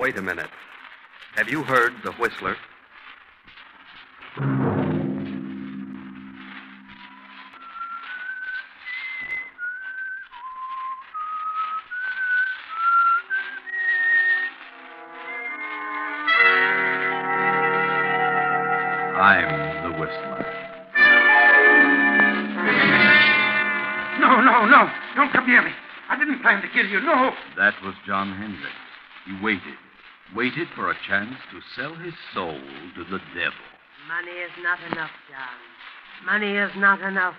Wait a minute. Have you heard the Whistler? I'm the Whistler. No. Don't come near me. I didn't plan to kill you, no. That was John Hendricks. He waited for a chance to sell his soul to the devil. Money is not enough, John. Money is not enough.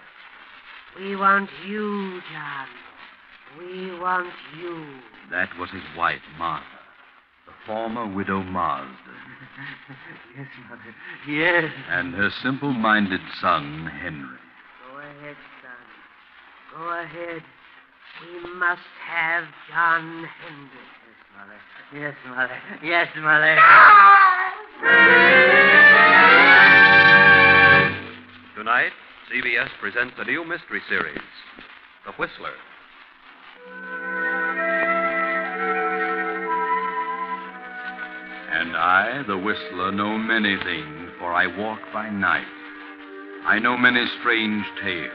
We want you, John. We want you. That was his wife, Martha, the former widow Marsden. Yes, Mother. Yes. And her simple-minded son, Henry. Go ahead, son. Go ahead. We must have John Hendricks. Yes, Mother. Yes, Mother. Tonight, CBS presents a new mystery series, The Whistler. And I, the Whistler, know many things, for I walk by night. I know many strange tales,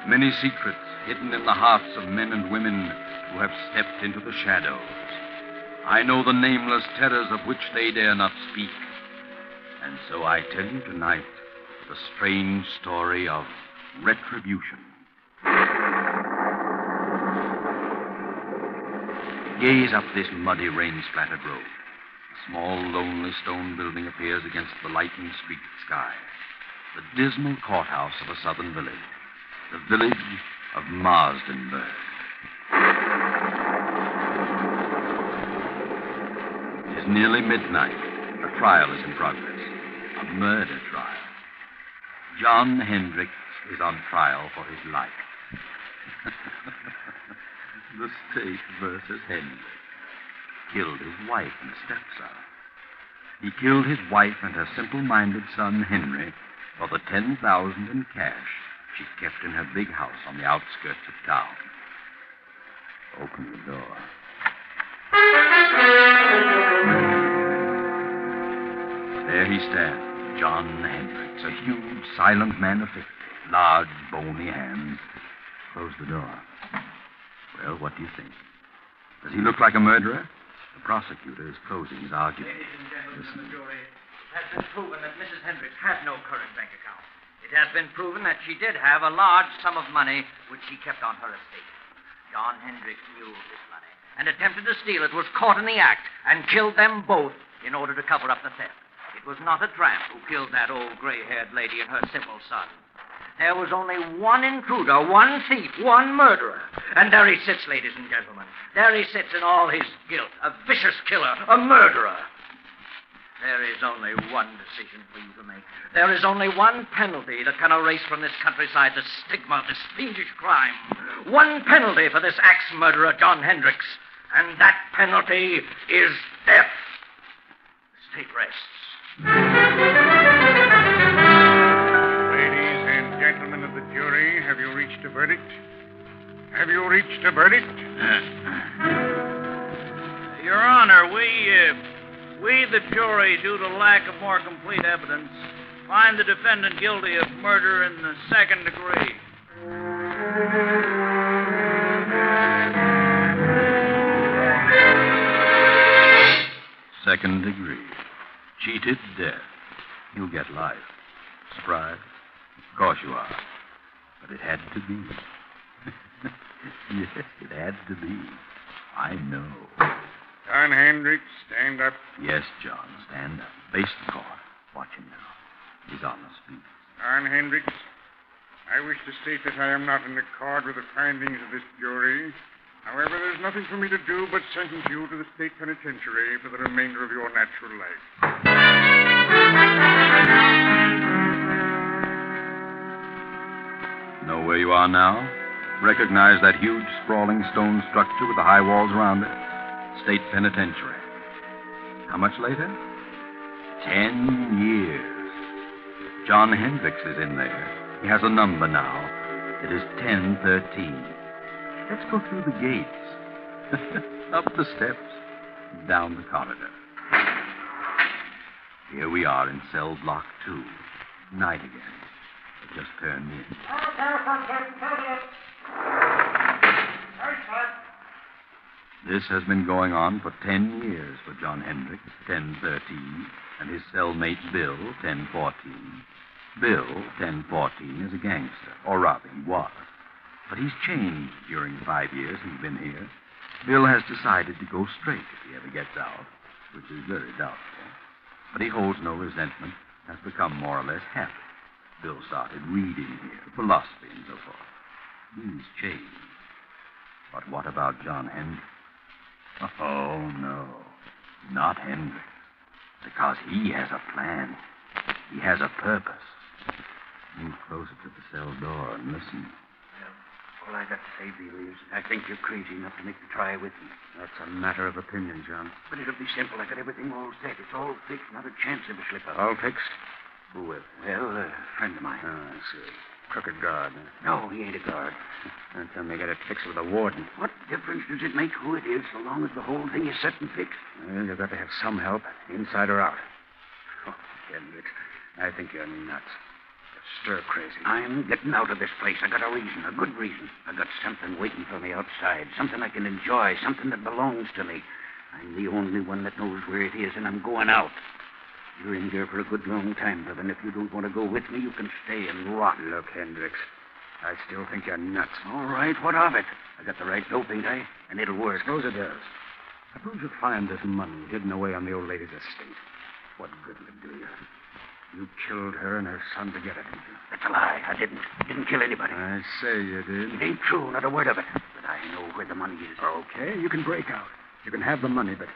many secrets hidden in the hearts of men and women who have stepped into the shadows. I know the nameless terrors of which they dare not speak. And so I tell you tonight the strange story of Retribution. Gaze up this muddy, rain-splattered road. A small, lonely stone building appears against the lightning-streaked sky. The dismal courthouse of a southern village. The village of Marsdenburg. It is nearly midnight. A trial is in progress. A murder trial. John Hendricks is on trial for his life. The state versus Hendricks. Killed his wife and stepson. He killed his wife and her simple-minded son, Henry, for the $10,000 in cash she kept in her big house on the outskirts of town. Open the door. There he stands, John Hendricks, a huge, silent man of 50, large, bony hands. Close the door. Well, what do you think? Does he look like a murderer? The prosecutor is closing his argument. Ladies and gentlemen of the jury, it has been proven that Mrs. Hendricks had no current bank account. It has been proven that she did have a large sum of money which she kept on her estate. John Hendricks knew of this money and attempted to steal it, was caught in the act, and killed them both in order to cover up the theft. It was not a tramp who killed that old gray-haired lady and her simple son. There was only one intruder, one thief, one murderer. And there he sits, ladies and gentlemen. There he sits in all his guilt, a vicious killer, a murderer. There is only one decision for you to make. There is only one penalty that can erase from this countryside the stigma of this fiendish crime. One penalty for this axe murderer, John Hendricks. And that penalty is death. The state rests. Gentlemen of the jury, have you reached a verdict? Have you reached a verdict? Your Honor, we, the jury, due to lack of more complete evidence, find the defendant guilty of murder in the second degree. Second degree. Cheated death. You'll get life. Surprised? Of course you are. But it had to be. Yes, it had to be. I know. John Hendricks, stand up. Yes, John, stand up. Face the court. Watch him now. He's on the speed. John Hendricks, I wish to state that I am not in accord with the findings of this jury. However, there's nothing for me to do but sentence you to the state penitentiary for the remainder of your natural life. Know where you are now? Recognize that huge, sprawling stone structure with the high walls around it? State penitentiary. How much later? 10 years. John Hendricks is in there. He has a number now. It is 1013. Let's go through the gates. Up the steps. down the corridor. Here we are in cell block 2. Night again. It just turned in. This has been going on for 10 years for John Hendricks, 1013, and his cellmate Bill, 1014. Bill, 1014, is a gangster, or rather, he was. But he's changed during the 5 years he's been here. Bill has decided to go straight if he ever gets out, which is very doubtful. But he holds no resentment, has become more or less happy. Bill started reading here, philosophy and so forth. He's changed. But what about John Hendricks? Oh, no. Not Hendricks. Because he has a plan. He has a purpose. Move closer to the cell door and listen. All I got to say, Beale, is I think you're crazy enough to make the try with me. That's a matter of opinion, John. But it'll be simple. I got everything all set. It's all fixed. Not a chance of a slip-up. All fixed? Who with? Well, a friend of mine. Oh, I see. Crooked guard. Huh? No, he ain't a guard. Don't tell me you got it fixed with a warden. What difference does it make who it is so long as the whole thing is set and fixed? Well, you've got to have some help, inside or out. Oh, Hendricks, I think you're nuts. You're stir-crazy. I'm getting out of this place. I got a reason, a good reason. I got something waiting for me outside, something I can enjoy, something that belongs to me. I'm the only one that knows where it is, and I'm going out. You're in here for a good long time, Bev, and if you don't want to go with me, you can stay and rot. Look, Hendricks, I still think you're nuts. All right, what of it? I got the right dope, ain't I? And it'll work. Suppose it does. Suppose you find this money hidden away on the old lady's estate. What good will it do you? You killed her and her son to get it, didn't you? That's a lie. I didn't. Didn't kill anybody. I say you did. It ain't true, not a word of it. But I know where the money is. Okay, you can break out. You can have the money, but...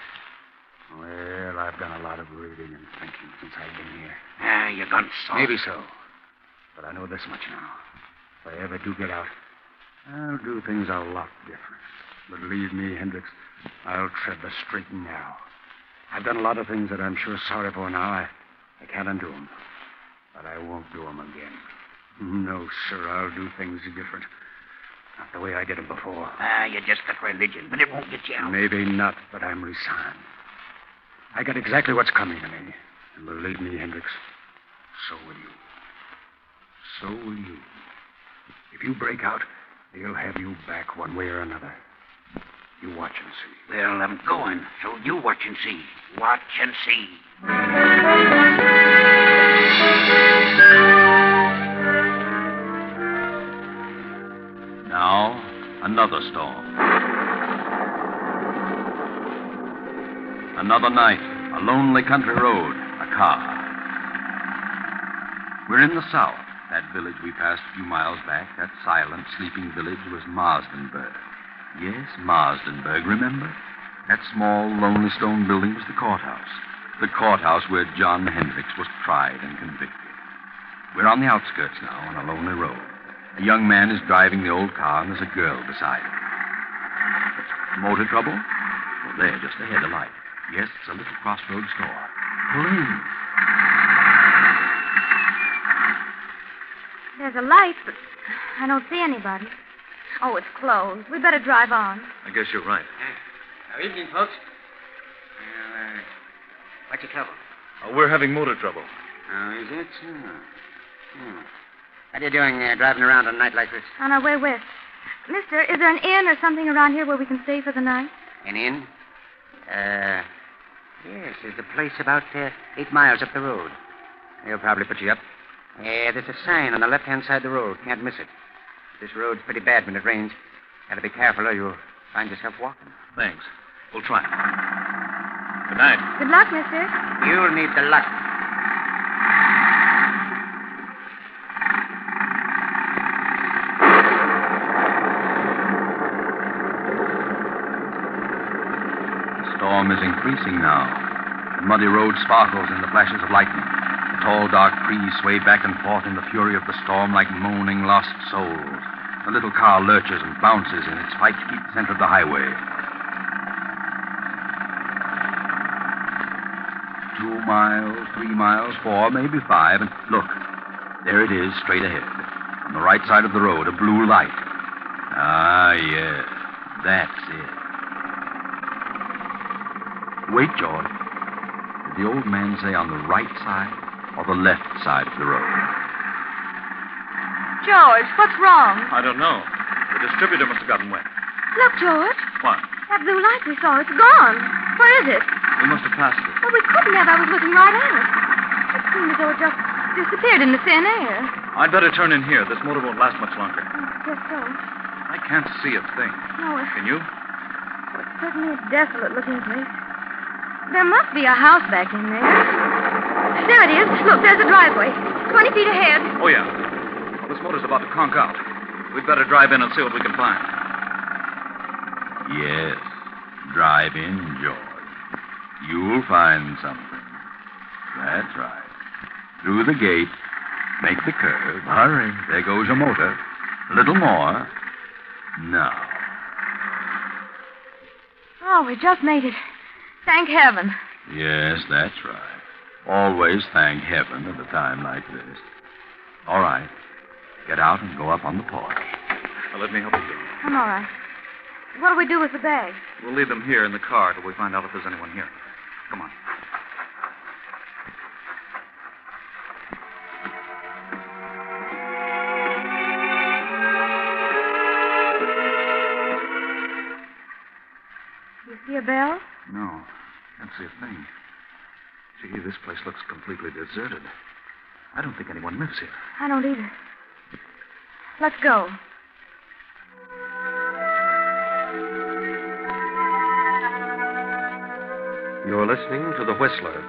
Well, I've done a lot of reading and thinking since I've been here. Ah, you gone soft. Maybe so. But I know this much now. If I ever do get out, I'll do things a lot different. Believe me, Hendricks, I'll tread the straight and narrow. I've done a lot of things that I'm sure sorry for now. I can't undo them. But I won't do them again. No, sir, I'll do things different. Not the way I did them before. Ah, you just got religion, but it won't get you out. Maybe not, but I'm resigned. I got exactly what's coming to me. And believe me, Hendricks, so will you. So will you. If you break out, they'll have you back one way or another. You watch and see. Well, I'm going, so you watch and see. Watch and see. Now, another storm. Another night, a lonely country road, a car. We're in the south. That village we passed a few miles back, that silent, sleeping village, was Marsdenburg. Yes, Marsdenburg, remember? That small, lonely stone building was the courthouse. The courthouse where John Hendricks was tried and convicted. We're on the outskirts now, on a lonely road. A young man is driving the old car, and there's a girl beside him. Motor trouble? Well, there, just ahead, a light. Yes, it's a little crossroads store. Pull in. There's a light, but I don't see anybody. Oh, it's closed. We better drive on. I guess you're right. Evening, folks. What's your trouble? We're having motor trouble. Oh, is it? What are you doing driving around on a night like this? On our way west. Mister, is there an inn or something around here where we can stay for the night? An inn? Yes, there's a place about 8 miles up the road. They'll probably put you up. There's a sign on the left-hand side of the road. Can't miss it. This road's pretty bad when it rains. Gotta be careful or you'll find yourself walking. Thanks. We'll try. Good night. Good luck, mister. You'll need the luck. The storm is increasing now. The muddy road sparkles in the flashes of lightning. The tall, dark trees sway back and forth in the fury of the storm like moaning lost souls. The little car lurches and bounces in its fight to keep the center of the highway. 2 miles, 3 miles, 4, maybe 5, and look, there it is, straight ahead. On the right side of the road, a blue light. Ah, yes, that's it. Wait, George. Did the old man say on the right side or the left side of the road? George, what's wrong? I don't know. The distributor must have gotten wet. Look, George. What? That blue light we saw, it's gone. Where is it? We must have passed it. Well, we couldn't have. I was looking right at it. It seemed as though it just disappeared in the thin air. I'd better turn in here. This motor won't last much longer. I guess so. I can't see a thing. No, Can you? it's certainly a desolate-looking place. There must be a house back in there. There it is. Look, there's a driveway. 20 feet ahead. Oh, yeah. Well, this motor's about to conk out. We'd better drive in and see what we can find. Yes. Drive in, George. You'll find something. That's right. Through the gate. Make the curve. Hurry. There goes a motor. A little more. Now. Oh, we just made it. Thank heaven. Yes, that's right. Always thank heaven at a time like this. All right. Get out and go up on the porch. Now, let me help you. I'm all right. What do we do with the bags? We'll leave them here in the car till we find out if there's anyone here. Come on. You see a bell? No. Can't see a thing. Gee, this place looks completely deserted. I don't think anyone lives here. I don't either. Let's go. You're listening to The Whistler.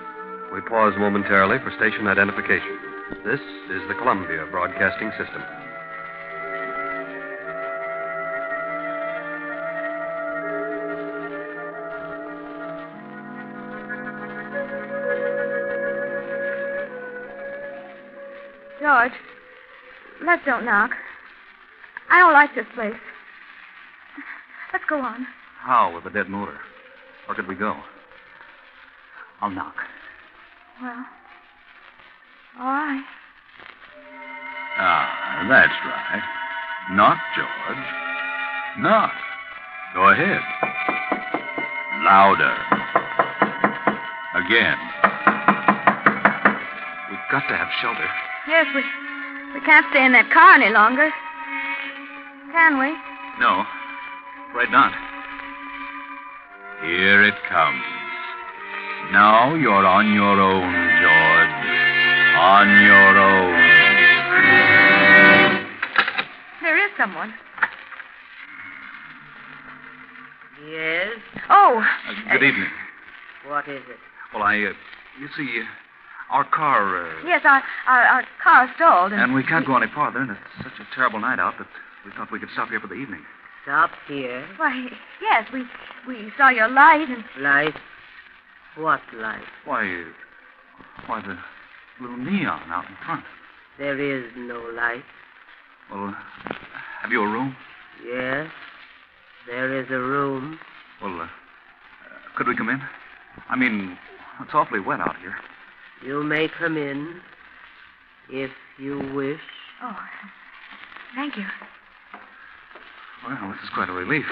We pause momentarily for station identification. This is the Columbia Broadcasting System. George, let's don't knock. I don't like this place. Let's go on. How with a dead motor? Where could we go? I'll knock. Well, all right. Ah, that's right. Knock, George. Knock. Go ahead. Louder. Again. We've got to have shelter. Yes, we can't stay in that car any longer. Can we? No. Afraid not. Here it comes. Now you're on your own, George. On your own. There is someone. Yes? Oh. Good evening. What is it? Well, you see, our car... Yes, our car stalled. And we can't go any farther, and it's such a terrible night out that we thought we could stop here for the evening. Stop here? Why, yes, we saw your light and... Light? What light? Why, the little neon out in front. There is no light. Well, have you a room? Yes, there is a room. Well, could we come in? I mean, it's awfully wet out here. You may come in if you wish. Oh, thank you. Well, this is quite a relief.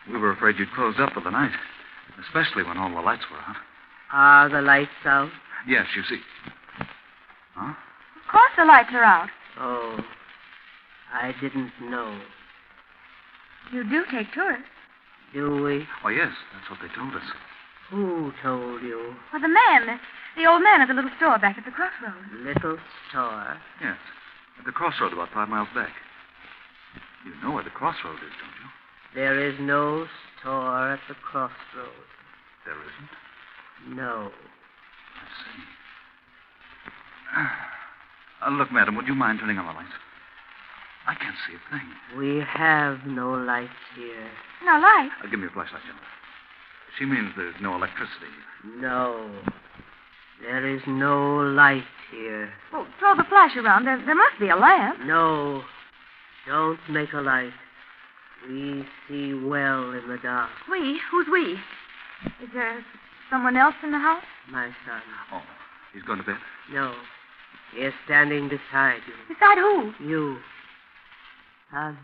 We were afraid you'd closed up for the night, especially when all the lights were out. Are the lights out? Yes, you see. Huh? Of course the lights are out. Oh, I didn't know. You do take tourists. Do we? Oh, yes, that's what they told us. Who told you? Well, the old man at the little store back at the crossroads. Little store? Yes, at the crossroad about 5 miles back. You know where the crossroad is, don't you? There is no store at the crossroads. There isn't? No. I see. Look, madam, would you mind turning on the lights? I can't see a thing. We have no lights here. No lights? Give me a flashlight, Jim. She means there's no electricity. No. There is no light here. Well, throw the flash around. There must be a lamp. No. Don't make a light. We see well in the dark. We? Who's we? Is there someone else in the house? My son. Oh, he's going to bed? No. He is standing beside you. Beside who? You. Son.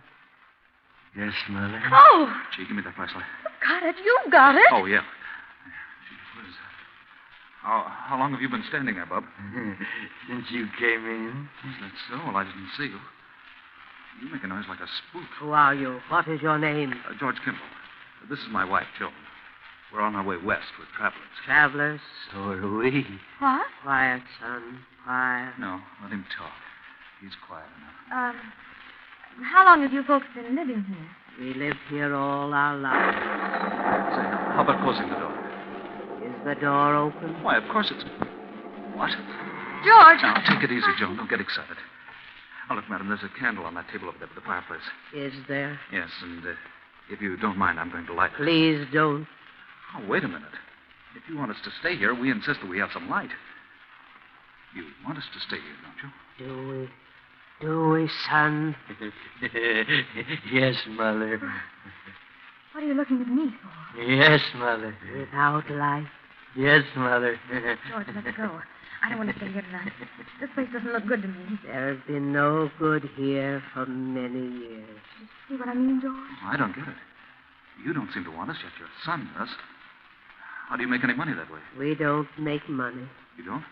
Yes, Mother? Oh! Gee, give me that flashlight. Got it. You got it. Oh, yeah. How long have you been standing there, Bub? Since you came in. Is that so? Well, I didn't see you. You make a noise like a spook. Who are you? What is your name? George Kimball. This is my wife, Joan. We're on our way west with travelers. Travelers? So are we. What? Quiet, son. Quiet. No, let him talk. He's quiet enough. How long have you folks been living here? We lived here all our lives. Say, how about closing the door? Is the door open? Why, of course it's... What? George! Now, take it easy, Joan. Don't get excited. Oh, look, madam, there's a candle on that table over there by the fireplace. Is there? Yes, and if you don't mind, I'm going to light it. Please don't. Oh, wait a minute. If you want us to stay here, we insist that we have some light. You want us to stay here, don't you? Do we, son? Yes, Mother. What are you looking at me for? Yes, Mother. Without light? Yes, Mother. George, let's go. I don't want to stay here tonight. This place doesn't look good to me. There has been no good here for many years. You see what I mean, George? I don't get it. You don't seem to want us, yet your son does. How do you make any money that way? We don't make money. You don't?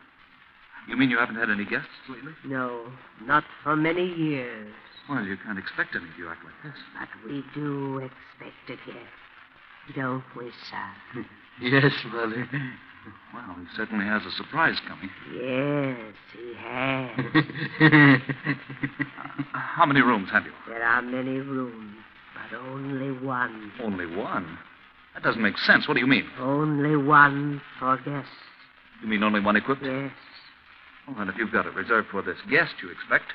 You mean you haven't had any guests lately? No, not for many years. Well, you can't expect any if you act like this. But we do expect a guest. Don't we, son? Yes, Mother. Well, he certainly has a surprise coming. Yes, he has. How many rooms have you? There are many rooms, but only one. Only one? That doesn't make sense. What do you mean? Only one for guests. You mean only one equipped? Yes. Well, then if you've got it reserved for this guest you expect,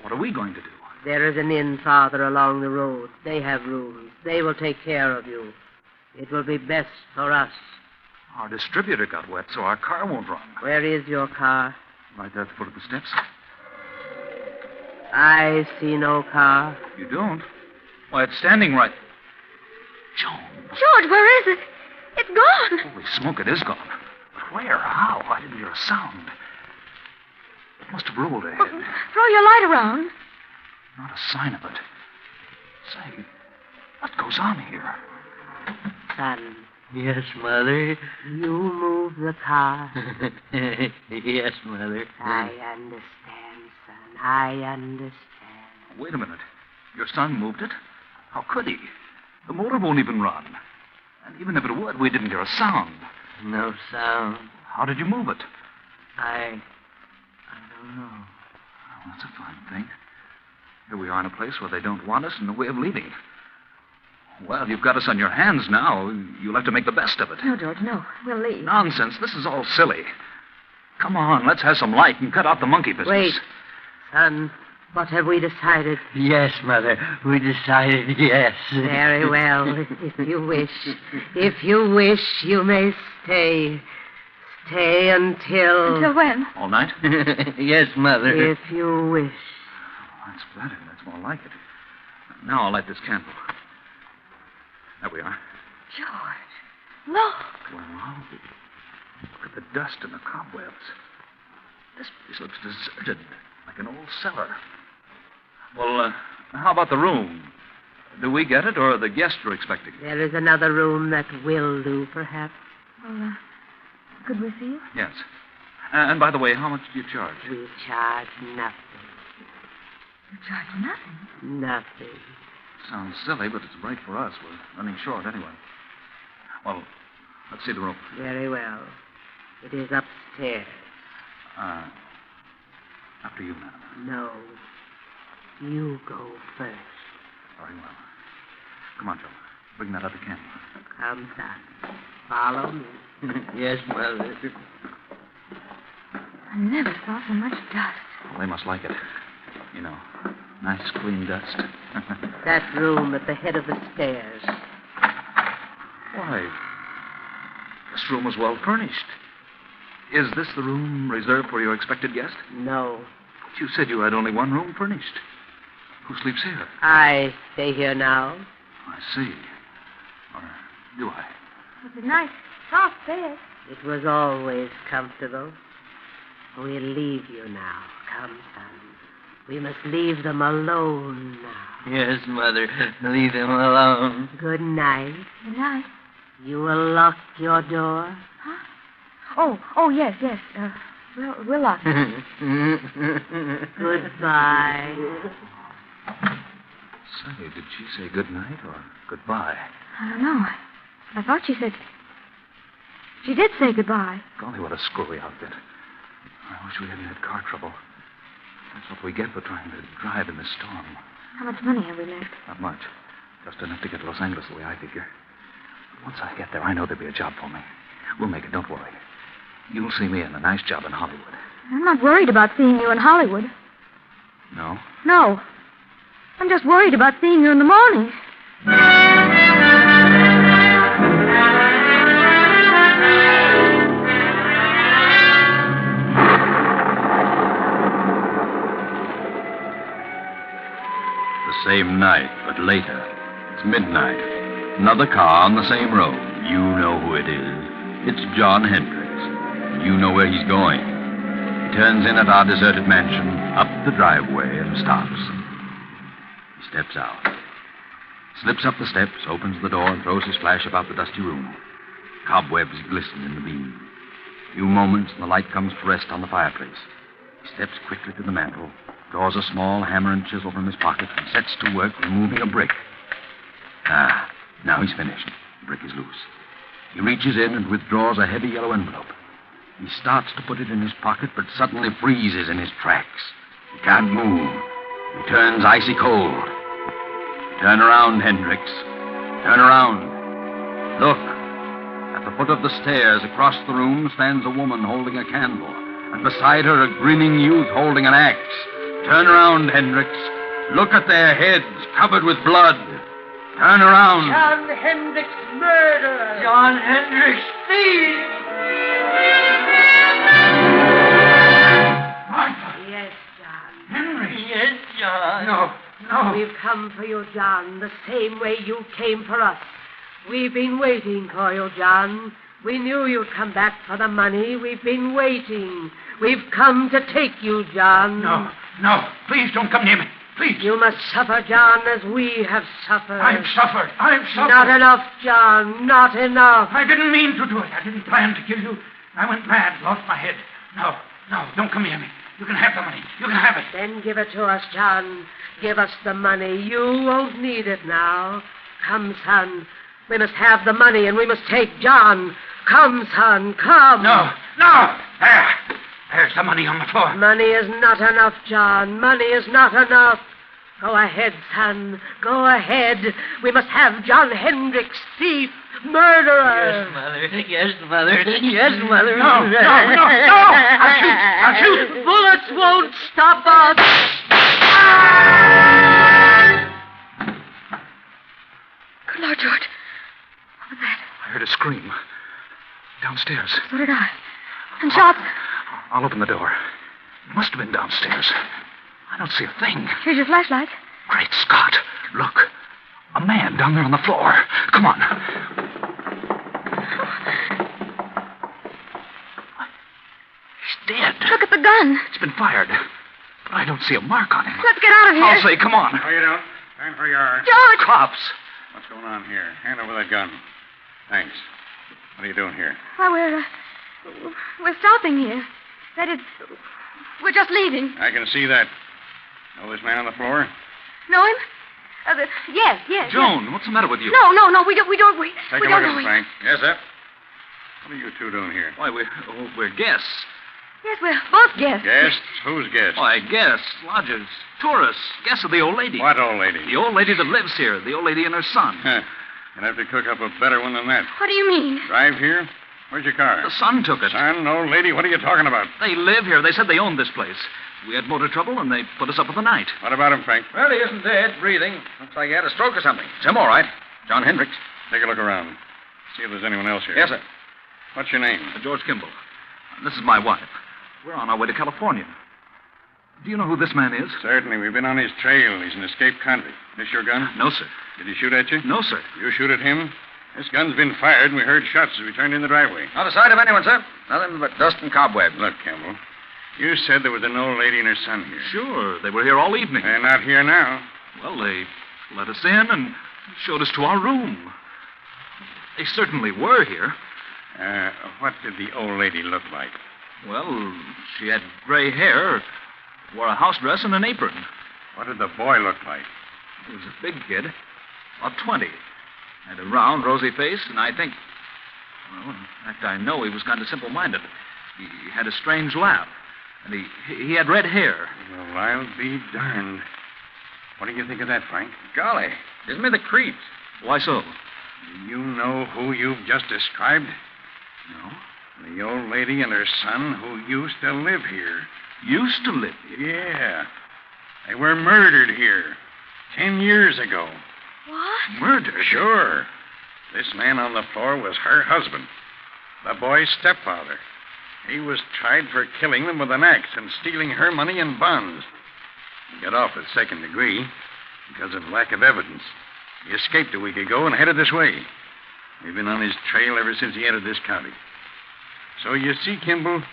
what are we going to do? There is an inn farther along the road. They have rooms. They will take care of you. It will be best for us. Our distributor got wet, so our car won't run. Where is your car? Right there at the foot of the steps. I see no car. You don't? Why, it's standing right... Joan. George, where is it? It's gone. Holy smoke, it is gone. But where? How? I didn't hear a sound. It must have rolled ahead. Well, throw your light around. Not a sign of it. Say, what goes on here? Son. Yes, Mother. You move the car. Yes, Mother. I understand, son. I understand. Wait a minute. Your son moved it? How could he? The motor won't even run. And even if it would, we didn't hear a sound. No sound. How did you move it? I don't know. Oh, that's a fine thing. Here we are in a place where they don't want us and no way of leaving. Well, you've got us on your hands now. You'll have to make the best of it. No, George, no. We'll leave. Nonsense. This is all silly. Come on, let's have some light and cut out the monkey business. Wait. Son, what have we decided? Yes, Mother. We decided yes. Very well. If you wish. If you wish, you may stay. Stay until... Until when? All night? Yes, Mother. If you wish. Oh, that's better. That's more like it. Now I'll light this candle. There we are. George, look. Well, look at the dust and the cobwebs. This place looks deserted, like an old cellar. Well, how about the room? Do we get it, or the guests are expecting it? There is another room that will do, perhaps. Well, could we see it? Yes. And by the way, how much do you charge? We charge nothing. You charge nothing. Nothing. Sounds silly, but it's right for us. We're running short anyway. Well, let's see the room. Very well. It is upstairs. After you, madam. No. You go first. Very well. Come on, Joe. Bring that other candle. Come, son. Follow me. Yes, Mother. I never saw so much dust. Well, they must like it. You know, nice, clean dust. That room at the head of the stairs. Why, this room was well furnished. Is this the room reserved for your expected guest? No. But you said you had only one room furnished. Who sleeps here? I stay here now. I see. Or do I? It's a nice, soft bed. It was always comfortable. We'll leave you now. Come, son. We must leave them alone now. Yes, Mother. Leave them alone. Good night. Good night. You will lock your door? Huh? Oh, yes. We'll lock it. Goodbye. Say, did she say good night or goodbye? I don't know. I thought she said... She did say goodbye. Golly, what a screwy outfit. I wish we hadn't had car trouble. That's what we get for trying to drive in this storm. How much money have we left? Not much. Just enough to get to Los Angeles the way I figure. Once I get there, I know there'll be a job for me. We'll make it, don't worry. You'll see me in a nice job in Hollywood. I'm not worried about seeing you in Hollywood. No? No. I'm just worried about seeing you in the morning. The same night, but later. It's midnight. Another car on the same road. You know who it is. It's John Hendricks. You know where he's going. He turns in at our deserted mansion, up the driveway, and stops. He steps out. Slips up the steps, opens the door, and throws his flash about the dusty room. Cobwebs glisten in the beam. A few moments, and the light comes to rest on the fireplace. He steps quickly to the mantel, draws a small hammer and chisel from his pocket, and sets to work removing a brick. Now he's finished. The brick is loose. He reaches in and withdraws a heavy yellow envelope. He starts to put it in his pocket, but suddenly freezes in his tracks. He can't move. He turns icy cold. Turn around, Hendricks. Turn around. Look. At the foot of the stairs across the room stands a woman holding a candle, and beside her a grinning youth holding an axe. Turn around, Hendricks. Look at their heads covered with blood. Turn around. John Hendricks, murderer. John Hendricks, thief. Martha. Yes, John. Henry. Yes, John. No. We've come for you, John, the same way you came for us. We've been waiting for you, John. We knew you'd come back for the money. We've been waiting. We've come to take you, John. No. Please don't come near me. Please. You must suffer, John, as we have suffered. I've suffered. Not enough, John. Not enough. I didn't mean to do it. I didn't plan to kill you. I went mad, lost my head. No, don't come near me. You can have the money. You can have it. Then give it to us, John. Give us the money. You won't need it now. Come, son. We must have the money, and we must take John. Come, son, come. No. There's the money on the floor. Money is not enough, John. Money is not enough. Go ahead, son. Go ahead. We must have John Hendricks, thief, murderer. Yes, Mother. Yes, Mother. No. I'll shoot. Bullets won't stop us. Good Lord, George. What was that? I heard a scream. Downstairs. So did I. And shots. I'll open the door. It must have been downstairs. I don't see a thing. Here's your flashlight. Great Scott. Look. A man down there on the floor. Come on. He's dead. Look at the gun. It's been fired. But I don't see a mark on him. Let's get out of here. I'll say, come on. No, you don't. Stand where you are. George! Cops. What's going on here? Hand over that gun. Thanks. What are you doing here? Well, we're stopping here. That is, we're just leaving. I can see that. Know this man on the floor? Know him? Yes. Joan, what's the matter with you? No, we don't. Take We a don't look know at him, him. Frank. Yes, sir. What are you two doing here? Why, we're guests. Yes, we're both guests. Guests? Who's guests? Why, guests, lodgers, tourists, guests of the old lady. What old lady? The old lady that lives here, the old lady and her son. You'll have to cook up a better one than that. What do you mean? Drive here? Where's your car? The son took it. Son, old lady, what are you talking about? They live here. They said they owned this place. We had motor trouble, and they put us up for the night. What about him, Frank? Well, he isn't dead, breathing. Looks like he had a stroke or something. It's him, all right. John Hendricks. Take a look around. See if there's anyone else here. Yes, sir. What's your name? George Kimball. This is my wife. We're on our way to California. Do you know who this man is? Certainly. We've been on his trail. He's an escaped convict. This your gun? No, sir. Did he shoot at you? No, sir. You shoot at him? This gun's been fired, and we heard shots as we turned in the driveway. Not a sight of anyone, sir. Nothing but dust and cobwebs. Look, Campbell, you said there was an old lady and her son here. Sure. They were here all evening. They're not here now. Well, they let us in and showed us to our room. They certainly were here. What did the old lady look like? Well, she had gray hair, wore a house dress and an apron. What did the boy look like? He was a big kid, about 20. Had a round, rosy face, and I think... Well, in fact, I know he was kind of simple-minded. He had a strange laugh, and he had red hair. Well, I'll be darned. What do you think of that, Frank? Golly, gives me the creeps. Why so? Do you know who you've just described? No. The old lady and her son who used to live here. Used to live here? Yeah. They were murdered here 10 years ago. What? Murdered? Sure. This man on the floor was her husband, the boy's stepfather. He was tried for killing them with an axe and stealing her money and bonds. He got off at second degree because of lack of evidence. He escaped a week ago and headed this way. We've been on his trail ever since he entered this county. So you see, Kimball,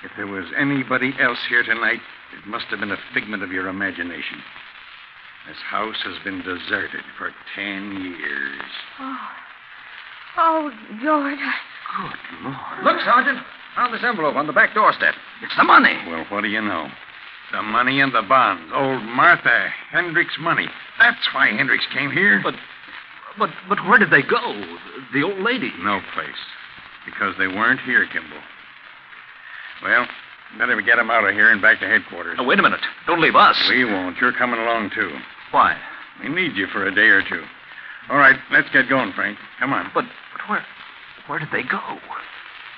if there was anybody else here tonight, it must have been a figment of your imagination. This house has been deserted for 10 years. Oh, George. Good Lord. Look, Sergeant. Found this envelope on the back doorstep. It's the money. Well, what do you know? The money and the bonds. Old Martha Hendricks' money. That's why Hendricks came here. But where did they go? The old lady? No place. Because they weren't here, Kimball. Well, better get them out of here and back to headquarters. Oh, wait a minute. Don't leave us. We won't. You're coming along, too. Why? We need you for a day or two. All right, let's get going, Frank. Come on. But where did they go?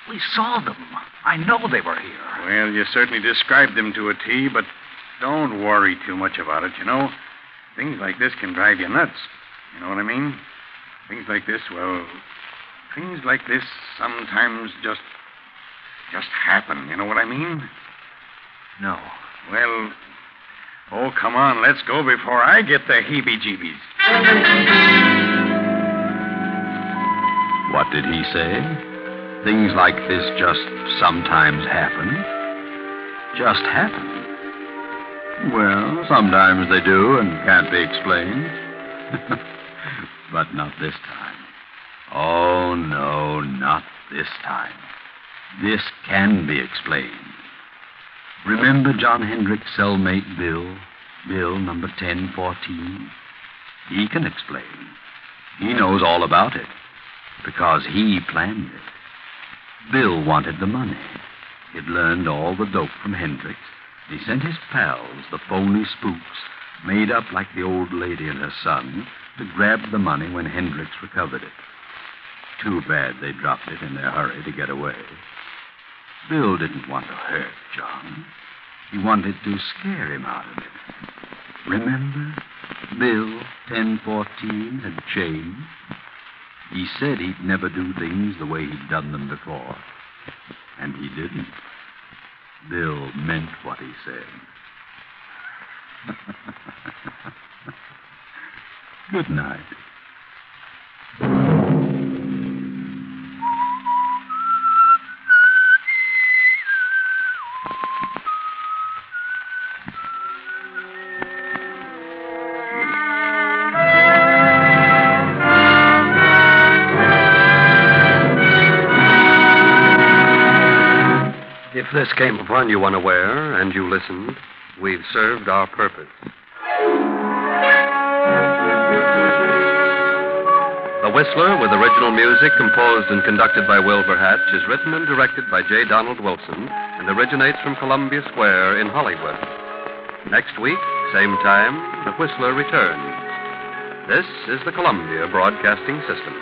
We saw them. I know they were here. Well, you certainly described them to a T, but don't worry too much about it, you know. Things like this can drive you nuts. You know what I mean? Things like this sometimes just happen. You know what I mean? No. Well, oh, come on, let's go before I get the heebie-jeebies. What did he say? Things like this just sometimes happen? Just happen? Well, sometimes they do and can't be explained. But not this time. Oh, no, not this time. This can be explained. Remember John Hendricks' cellmate Bill number 1014? He can explain. He knows all about it because he planned it. Bill wanted the money. He'd learned all the dope from Hendricks. He sent his pals, the phony spooks, made up like the old lady and her son, to grab the money when Hendricks recovered it. Too bad they dropped it in their hurry to get away. Bill didn't want to hurt John. He wanted to scare him out of it. Remember? Bill 1014 had changed. He said he'd never do things the way he'd done them before. And he didn't. Bill meant what he said. Good night. If this came upon you unaware and you listened, we've served our purpose. The Whistler, with original music composed and conducted by Wilbur Hatch, is written and directed by J. Donald Wilson and originates from Columbia Square in Hollywood. Next week, same time, The Whistler returns. This is the Columbia Broadcasting System.